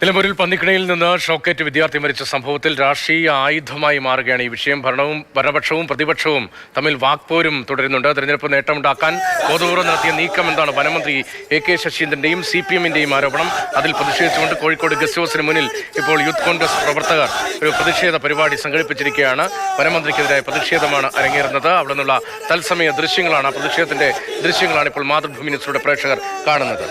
നിലമ്പൂരിൽ പന്നിക്കണിയിൽ നിന്ന് ഷോക്കേറ്റ് വിദ്യാർത്ഥി മരിച്ച സംഭവത്തിൽ രാഷ്ട്രീയ ആയുധമായി മാറുകയാണ് ഈ വിഷയം. ഭരണപക്ഷവും പ്രതിപക്ഷവും തമ്മിൽ വാക്പോരും തുടരുന്നുണ്ട്. തെരഞ്ഞെടുപ്പ് നേട്ടമുണ്ടാക്കാൻ ബോധപൂർവ്വം നടത്തിയ നീക്കം എന്താണ് വനമന്ത്രി AK ശശീന്ദ്രന്റെയും CPM-ന്റെയും ആരോപണം. അതിൽ പ്രതിഷേധിച്ചുകൊണ്ട് കോഴിക്കോട് ഗസ്റ്റ് ഹൗസിന് മുന്നിൽ ഇപ്പോൾ യൂത്ത് കോൺഗ്രസ് പ്രവർത്തകർ ഒരു പ്രതിഷേധ പരിപാടി സംഘടിപ്പിച്ചിരിക്കുകയാണ്. വനമന്ത്രിക്കെതിരായ പ്രതിഷേധമാണ് അരങ്ങേറുന്നത്. അവിടെ നിന്നുള്ള തത്സമയ ദൃശ്യങ്ങളാണ്, ആ പ്രതിഷേധത്തിന്റെ ദൃശ്യങ്ങളാണ് ഇപ്പോൾ മാതൃഭൂമി ന്യൂസിലൂടെ പ്രേക്ഷകർ കാണുന്നത്.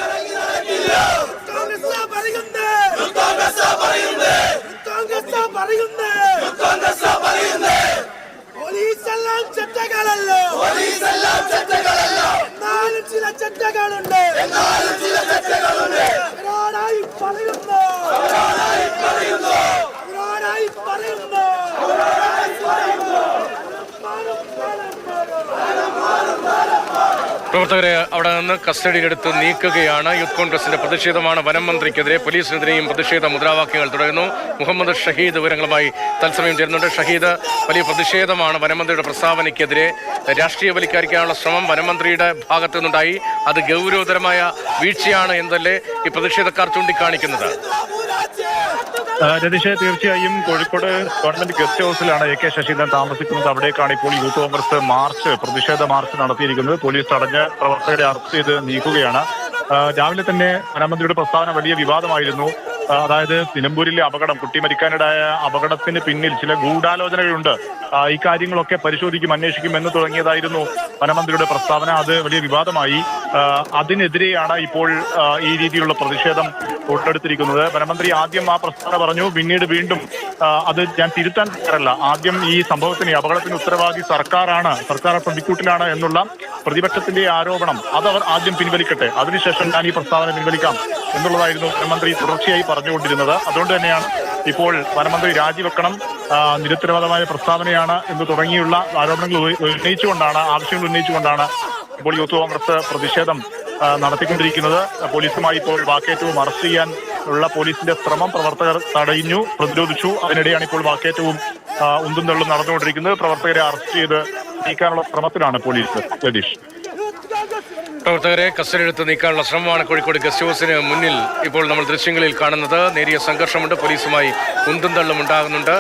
പ്രവർത്തകരെ അവിടെ നിന്ന് കസ്റ്റഡിയിലെടുത്ത് നീക്കുകയാണ്. യൂത്ത് കോൺഗ്രസിന്റെ പ്രതിഷേധമാണ്. വനം മന്ത്രിക്കെതിരെ പോലീസിനെതിരെയും പ്രതിഷേധ മുദ്രാവാക്യങ്ങൾ തുടരുന്നു. മുഹമ്മദ് ഷഹീദ് വിവരങ്ങളുമായി തത്സമയം ചേരുന്നുണ്ട്. ഷഹീദ്, വലിയ പ്രതിഷേധമാണ് വനമന്ത്രിയുടെ പ്രസ്താവനയ്ക്കെതിരെ. രാഷ്ട്രീയവൽക്കരിക്കാനുള്ള ശ്രമം വനമന്ത്രിയുടെ ഭാഗത്തു നിന്നുണ്ടായി. അത് ഗൗരവതരമായ വീഴ്ചയാണ് എന്നല്ലേ ഈ പ്രതിഷേധക്കാർ ചൂണ്ടിക്കാണിക്കുന്നത്? രതീഷ്, തീർച്ചയായും കോഴിക്കോട് ഗവൺമെന്റ് ഗസ്റ്റ് ഹൗസിലാണ് AK ശശീന്ദ്രൻ താമസിക്കുന്നത്. അവിടേക്കാണ് ഇപ്പോൾ യൂത്ത് കോൺഗ്രസ് പ്രതിഷേധ മാർച്ച് നടത്തിയിരിക്കുന്നത്. പോലീസ് തടഞ്ഞ് പ്രവർത്തകരെ അറസ്റ്റ് ചെയ്ത് നീക്കുകയാണ്. രാവിലെ തന്നെ വനമന്ത്രിയുടെ പ്രസ്താവന വലിയ വിവാദമായിരുന്നു. അതായത് നിലമ്പൂരിലെ അപകടം, കുട്ടി മരിക്കാനിടയായ അപകടത്തിന് പിന്നിൽ ചില ഗൂഢാലോചനകളുണ്ട്, ഈ കാര്യങ്ങളൊക്കെ പരിശോധിക്കും, അന്വേഷിക്കും എന്ന് തുടങ്ങിയതായിരുന്നു വനമന്ത്രിയുടെ പ്രസ്താവന. അത് വലിയ വിവാദമായി. അതിനെതിരെയാണ് ഇപ്പോൾ ഈ രീതിയിലുള്ള പ്രതിഷേധം ഉടലെടുത്തിരിക്കുന്നത്. വനമന്ത്രി ആദ്യം ആ പ്രസ്താവന പറഞ്ഞു, പിന്നീട് വീണ്ടും അത് ഞാൻ തിരുത്താൻ തയ്യാറല്ല. ആദ്യം ഈ സംഭവത്തിന്, അപകടത്തിന് ഉത്തരവാദി സർക്കാരാണ്, സർക്കാർ പ്രതിക്കൂട്ടിലാണ് എന്നുള്ള പ്രതിപക്ഷത്തിന്റെ ആരോപണം അതവർ ആദ്യം പിൻവലിക്കട്ടെ, അതിനുശേഷം ഞാൻ ഈ പ്രസ്താവന പിൻവലിക്കാം എന്നുള്ളതായിരുന്നു വനമന്ത്രി തുടർച്ചയായി പറഞ്ഞുകൊണ്ടിരുന്നത്. അതുകൊണ്ട് തന്നെയാണ് ഇപ്പോൾ വനമന്ത്രി രാജിവെക്കണം, നിരുത്തരവാദമായ പ്രസ്താവനയാണ് എന്ന് തുടങ്ങിയുള്ള ആരോപണങ്ങൾ ആവശ്യങ്ങൾ ഉന്നയിച്ചുകൊണ്ടാണ് ഇപ്പോൾ യൂത്ത് കോൺഗ്രസ് പ്രതിഷേധം നടത്തിക്കൊണ്ടിരിക്കുന്നത്. പോലീസുമായി ഇപ്പോൾ വാക്കേറ്റവും അറസ്റ്റ് ചെയ്യാൻ ഉള്ള പോലീസിന്റെ ശ്രമം പ്രവർത്തകർ തടഞ്ഞു, പ്രതിരോധിച്ചു. അതിനിടെയാണ് ഇപ്പോൾ വാക്കേറ്റവും ഉന്തും തള്ളും നടന്നുകൊണ്ടിരിക്കുന്നത്. പ്രവർത്തകരെ അറസ്റ്റ് ചെയ്ത് നീക്കാനുള്ള ശ്രമത്തിലാണ് പോലീസ്. രതീഷ്, പ്രവർത്തകരെ കസ്റ്റഡിയെടുത്ത് നീക്കാനുള്ള ശ്രമമാണ് കോഴിക്കോട് ഗസ്റ്റ് ഹൗസിന് മുന്നിൽ ഇപ്പോൾ നമ്മൾ ദൃശ്യങ്ങളിൽ കാണുന്നത്. നേരിയ സംഘർഷമുണ്ട്, പോലീസുമായി ഉന്തും തള്ളും ഉണ്ടാകുന്നുണ്ട്.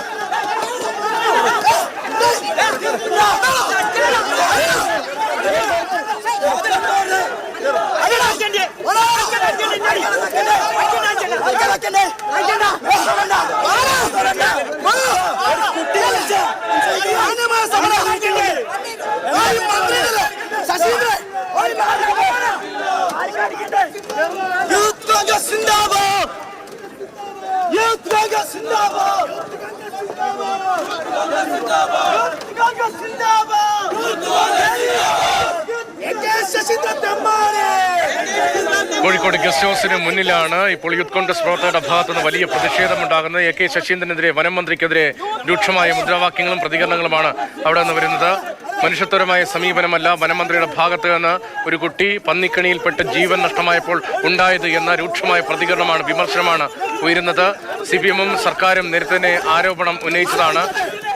കോഴിക്കോട് ഗസ്റ്റ് ഹൗസിന് മുന്നിലാണ് ഇപ്പോൾ യൂത്ത് കോൺഗ്രസ് പ്രവർത്തകരുടെ ഭാഗത്തുനിന്ന് വലിയ പ്രതിഷേധമുണ്ടാകുന്നത്. AK ശശീന്ദ്രനെതിരെ, വനം മന്ത്രിക്കെതിരെ രൂക്ഷമായ മുദ്രാവാക്യങ്ങളും പ്രതികരണങ്ങളുമാണ് അവിടെ നിന്ന് വരുന്നത്. മനുഷ്യത്വപരമായ സമീപനമല്ല വനമന്ത്രിയുടെ ഭാഗത്ത് നിന്ന് ഒരു കുട്ടി പന്നിക്കണിയിൽപ്പെട്ട് ജീവൻ നഷ്ടമായപ്പോൾ ഉണ്ടായത് എന്ന രൂക്ഷമായ പ്രതികരണമാണ്, വിമർശനമാണ് ഉയരുന്നത്. CPM-ഉം സർക്കാരും നേരത്തെ തന്നെ ആരോപണം ഉന്നയിച്ചതാണ്.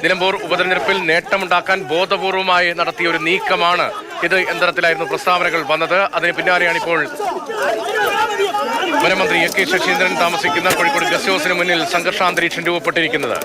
നിലമ്പൂർ ഉപതെരഞ്ഞെടുപ്പിൽ നേട്ടമുണ്ടാക്കാൻ ബോധപൂർവമായി നടത്തിയ ഒരു നീക്കമാണ് ഇത് എന്ന തരത്തിലായിരുന്നു പ്രസ്താവനകൾ വന്നത്. അതിന് പിന്നാലെയാണ് ഇപ്പോൾ വനമന്ത്രി AK ശശീന്ദ്രൻ താമസിക്കുന്ന കോഴിക്കോട് ഗസ്റ്റ് ഹൗസിന് മുന്നിൽ സംഘർഷാന്തരീക്ഷം രൂപപ്പെട്ടിരിക്കുന്നത്.